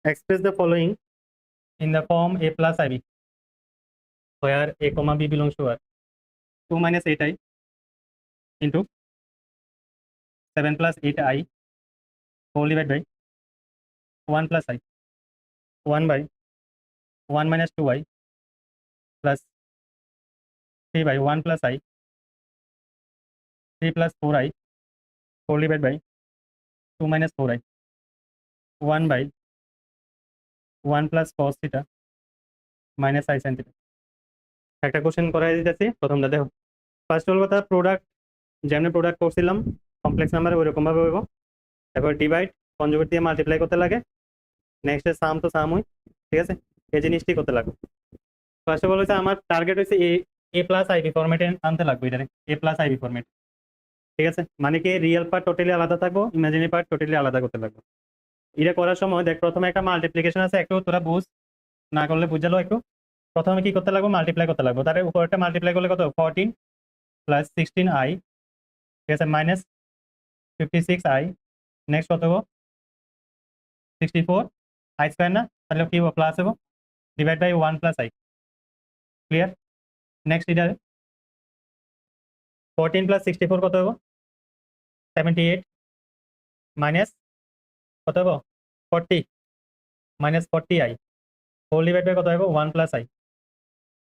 express the following in the form a plus ib, where a comma b belongs to r. 2 minus 8i into 7 plus 8i whole divided by 1 plus I, 1 by 1 minus 2i plus 3 by 1 plus I, 3 plus 4i whole divided by 2 minus 4i, 1 by 1 plus cos theta minus I sin theta. একটা question করাই দিতেছি, প্রথমটা দেখো। First হল কথা, product যেমনি product করছিলাম complex number ওইরকম ভাবে হইব। এবার ডিভাইড কনজুগেট দিয়ে মাল্টিপ্লাই করতে লাগে, নেক্সট সাম তো সাম হয়, ঠিক আছে, এই জিনিসটি করতে লাগবে। ফার্স্ট অফ অল হচ্ছে আমার টার্গেট হচ্ছে এ প্লাস আইবি ফরম্যাটে আনতে লাগবে, এটা এ প্লাস আইবি ফরম্যাট, ঠিক আছে। মানে কি রিয়েল পার্ট টোটালি আলাদা থাকবো, ইমাজিনারি পার্ট টোটালি আলাদা করতে লাগবে। এটা করার সময় দেখ, প্রথমে একটা মাল্টিপ্লিকেশন আছে, একটু তোরা বুঝ, না করলে বুঝালো একটু। প্রথমে কি করতে লাগবে, মাল্টিপ্লাই করতে লাগবে। তার উপরটা মাল্টিপ্লাই করলে কত, 14 প্লাস 16i, ঠিক আছে, মাইনাস 56i, নেক্সট কত হবো 64 আই স্কোয়ার, না তাহলে কি হবো প্লাস হবো, divide by 1 plus i, clear. Next এটা 14 প্লাস 64 কত হবো 78, মাইনাস কত হবো 40, minus 40i whole divide by কত হবো 1 প্লাস আই,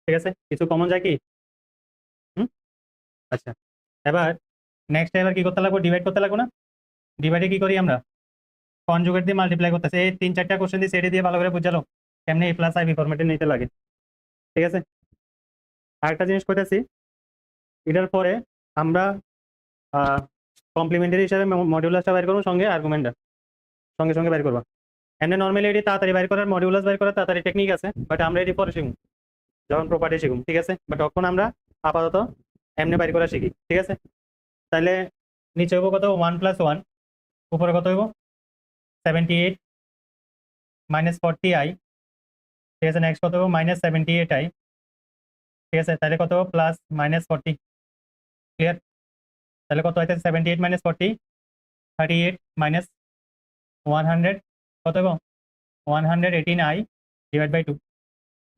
ঠিক আছে। কিছু কমন যায় কি? আচ্ছা, এবার নেক্সট এবার কি করতে লাগবো, ডিভাইড করতে লাগবো না। ডিভাইডে কি করি আমরা, কনজুগেট দিয়ে মাল্টিপ্লাই করতেছে। এই 3-4টা কোশ্চেন দিয়ে সেটা দিয়ে ভালো করে বুঝালো কেমনি এ প্লাস আইবি ফরম্যাটে নিতে লাগে, ঠিক আছে। আরেকটা জিনিস করতেছি, এটার পরে আমরা কমপ্লিমেন্টারি হিসাবে মডিউলাসটা বের করবো, সঙ্গে আর্গুমেন্টটা সঙ্গে সঙ্গে বের করবো। এমনি নর্মালি এটি তাড়াতাড়ি বের করার, মডিউলাস বের করার তাড়াতাড়ি টেকনিক আছে, বাট আমরা এটি পরে শিখুন যখন প্রপার্টি শিখুন, ঠিক আছে। বাট তখন আমরা আপাতত এমনি বের করা শিখি, ঠিক আছে। তাহলে নিচে হবো কত 1 প্লাস 1, উপরে কত হবো 78 মাইনাস 40i, ঠিক আছে। নেক্সট কত হবো মাইনাস 78i, ঠিক আছে। তাহলে কত হবো প্লাস মাইনাস 40, ক্লিয়ার। তাহলে কত হইতে 78 মাইনাস 40, 38 মাইনাস 100 কত হবো 118i ডিভাইড বাই 2,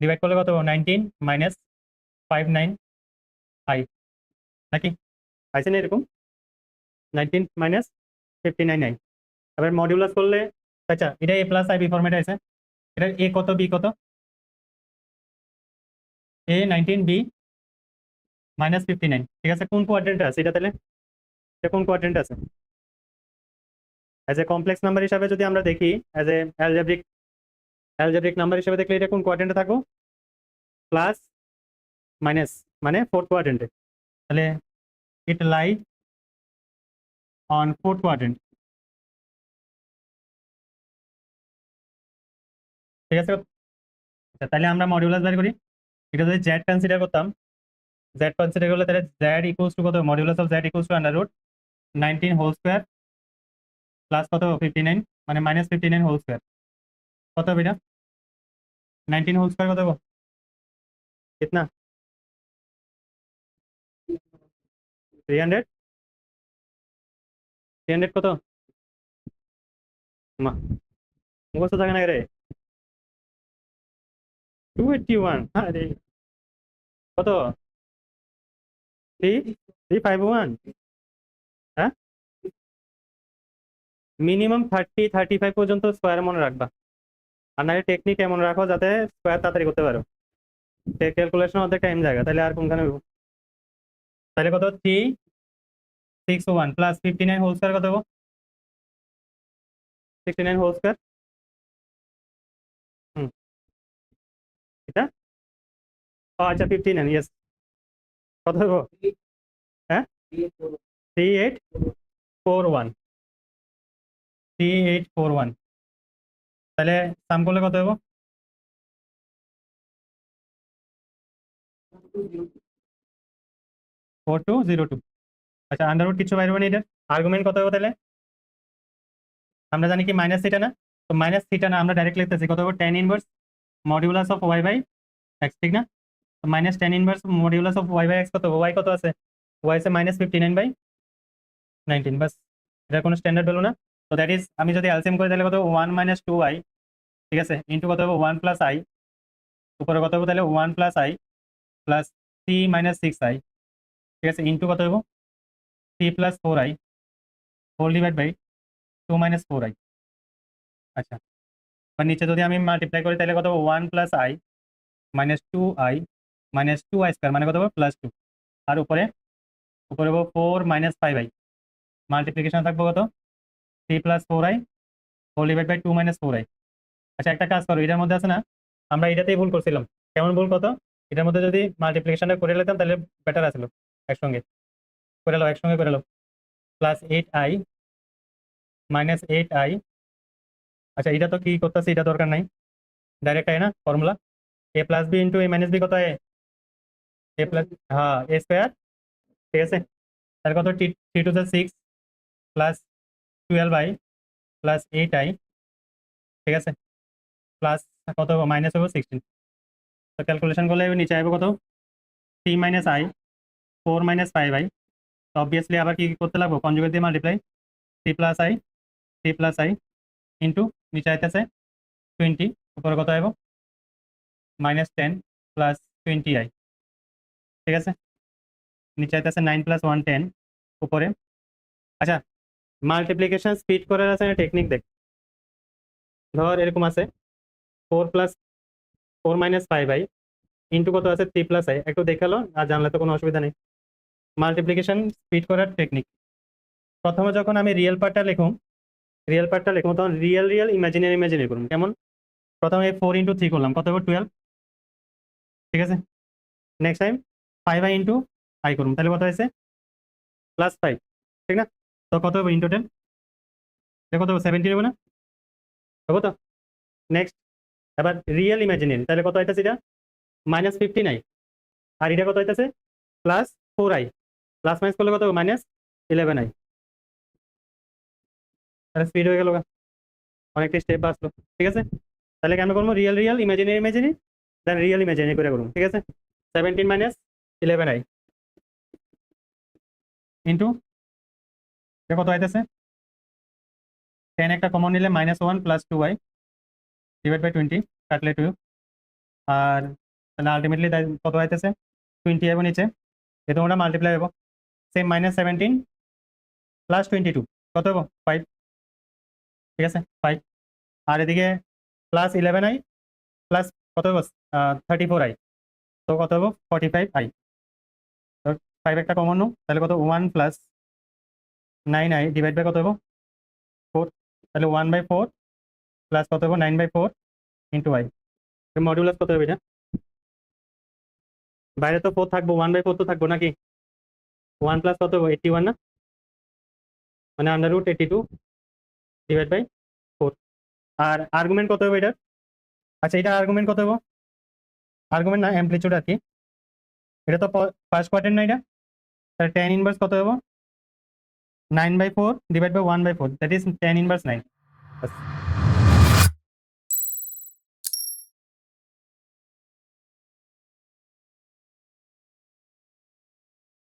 ডিভাইড করলে কত হবো 19 মাইনাস 59i, নাকি আইসে না এরকম 19 মাইনাস 59i। এবার মডিউলাস করলে, আচ্ছা এটা এ প্লাস আইবি ফরম্যাটে আছে, এটা এ কত বি কত, এ 19 বি মাইনাস 59, ঠিক আছে। কোন কোয়াড্রেন্টে আছে এটা, তাহলে এটা কোন কোয়াড্রেন্টে আছে? অ্যাজ এ কমপ্লেক্স নাম্বার হিসাবে যদি আমরা দেখি, অ্যাজ এ অ্যালজেব্রিক নাম্বার হিসেবে দেখলে এটা কোন কোয়াড্রেন্টে থাকবো, প্লাস মাইনাস মানে ফোর্থ কোয়াড্রেন্টে। তাহলে ইট লাই অন ফোর্থ কোয়াড্রেন্ট, ঠিক আছে। আচ্ছা, তাহলে আমরা মডিউলাস বের করি। এটা যদি জেড কনসিডার করতাম, জেড কনসিডার করলে তাহলে জেড ইকুয়ালস টু কত, modulus of z equals to under root 19 whole square plus কত 59, মানে মাইনাস 59 হোল স্কোয়ার, কত হবে এটা 19 হোল স্কোয়ার কত হবো কিতনা 300, 300 কত মা মুখস্থ থাকে না রে, 281, আরে কত 351, হ্যাঁ মিনিমাম 30-35 পর্যন্ত স্কোয়ার মনে রাখবা, আর না টেকনিক এমন রাখো যাতে স্কোয়ার তাড়াতাড়ি করতে পারো। ক্যালকুলেশন অর্ধেক টাইম জায়গা, তাহলে আর কোনখানে হইব? তাহলে কত 361 প্লাস 59 হোল স্কোয়ার কত হবো 69 হোল স্কোয়ার, হুম এটা আচ্ছা 59, ইয়েস কত হবো, হ্যাঁ 3841, 3841, তাহলে সাম করলে কত হবো 4202। আচ্ছা আন্ডারউড কিছু বাইরে মানে এটার আর্গুমেন্ট কত হবে তাহলে, আমরা জানি কি মাইনাস থিটা না, তো মাইনাস থিটা না আমরা ডাইরেক্ট লিখতেছি কত হবে tan inverse modulus of y by x, ঠিক না। তো minus tan inverse modulus of y by x কত হবে, ওয়াই কত আছে, ওয়াই আছে মাইনাস 59/19, বাস। এটার কোনো স্ট্যান্ডার্ড হলো না। তো দ্যাট ইজ, আমি যদি এলসিএম করি তাহলে কত 1 মাইনাস 2i ঠিক আছে, ইন্টু কত হবে 1 প্লাস আই, উপরে কত হবে তাহলে 1 plus I plus 3 minus 6i, ঠিক আছে, ইন্টু কত হবে 3 plus 4i whole divide by 2 minus 4i। আচ্ছা, বা নিচে যদি আমি মাল্টিপ্লাই করি তাহলে কত হবে 1 plus I minus 2i minus 2i square মানে কত হবে প্লাস 2, আর উপরে উপরে হবে 4 মাইনাস 5i, মাল্টিপ্লিকেশন থাকবো কত 3 plus 4i whole divide by 2 minus 4i। আচ্ছা, একটা কাজ করো, এটার মধ্যে আছে না, আমরা এটাতেই ভুল করছিলাম। কেমন ভুল কত, এটার মধ্যে যদি মাল্টিপ্লিকেশনটা করে নিতাম তাহলে বেটার আছিল, একসঙ্গে করে লো, একসঙ্গে করে লো, প্লাস 8i মাইনাস 8i। আচ্ছা, এটা তো কি করতেছে, এটা দরকার নাই, ডাইরেক্ট আয় না ফর্মুলা, এ প্লাস বি ইন্টু এ মাইনাস বি কত হয় এ প্লাস, হ্যাঁ এ স্কোয়ার, ঠিক আছে, তাহলে কত টি to the 6 plus 12i plus 8i, ঠিক আছে, প্লাস কত মাইনাস হবে 16। তো ক্যালকুলেশন করলে নিচে আসবে কত 3 মাইনাস আই 4 মাইনাস 5i। তো অবভিয়াসলি আবার কি করতে লাগবো, কনজুগেট দিয়ে মাল্টিপ্লাই, 3 প্লাস আই ইন্টু নিচে আইতেছে 20, উপরে কত আসবো মাইনাস 10 প্লাস 20i, ঠিক আছে, নিচে আইতেছে 9 প্লাস 1 10 উপরে। আচ্ছা, মাল্টিপ্লিকেশন স্পিড করার আছে টেকনিক দেখ, ধর এরকম আছে 4 প্লাস 4 মাইনাস 5i ইন্টু কত আছে 3 প্লাস আই, একটু দেখালো আর জানলে তো কোনো অসুবিধা নেই। মাল্টিপ্লিকেশন স্পিড করার টেকনিক, প্রথমে যখন আমি রিয়েল পার্টটা লিখুন তখন রিয়েল রিয়েল ইমাজিনারি করুন। কেমন, প্রথমে 4 ইন্টু 3 করলাম, কত হবে 12, ঠিক আছে, next time 5i into I করুন, তাহলে কত হয়েছে প্লাস 5, ঠিক না, তো কত হবে ইন্টু 10, কত হবে 17 হবে না, হবে তো। নেক্সট এবার রিয়েল ইমাজিনারি, তাহলে কত হইতেছে এটা মাইনাস 15i, আর এটা কত হইতেছে প্লাস 4i, প্লাস মাইনাস করলে কত হবে মাইনাস 11i, তাহলে স্পিড হয়ে গেল, অনেকটা স্টেপ বাঁচলো, ঠিক আছে। তাহলে কেন করবো রিয়েল রিয়েল ইমাজিনারি দেন রিয়েল ইমাজিনারি করে করুন, ঠিক আছে, 17 মাইনাস 11i ইন্টু কত হইতেছে 10, একটা কমন নিলে minus 1 plus 2i divide by 20 কাটলে 2, আর তাহলে আলটিমেটলি কত হইতেছে 20 এবং নিচে এ তোমরা মাল্টিপ্লাই হবো, সেম মাইনাস 17 প্লাস 22 কত হবো 5, ঠিক আছে 5, আর এদিকে প্লাস 11i প্লাস কত হবো 34i, তো কত হবো 45i, তো 5 একটা কমন নো, তাহলে কত 1 প্লাস 9i ডিভাইড বাই কত হবো 4, তাহলে 1/4 প্লাস কত হবো 9/4 ইন্টু i, মডিউলাস কত হবে এটা, বাইরে তো 4 থাকবো 1/4 তো থাকবো নাকি, 1 প্লাস কত হবো 81 না, মানে √82 ডিভাইড বাই 4, আর আর্গুমেন্ট কত হবে এটা, আচ্ছা এটা আর্গুমেন্ট কত হবো, আর্গুমেন্ট না অ্যামপ্লিটিউড আর কি, এটা তো ফার্স্ট কোয়াড্রেন্ট না এটা, তাহলে tan ইনভার্স কত হবো 9/4 divide by 1/4, that is tan inverse 9,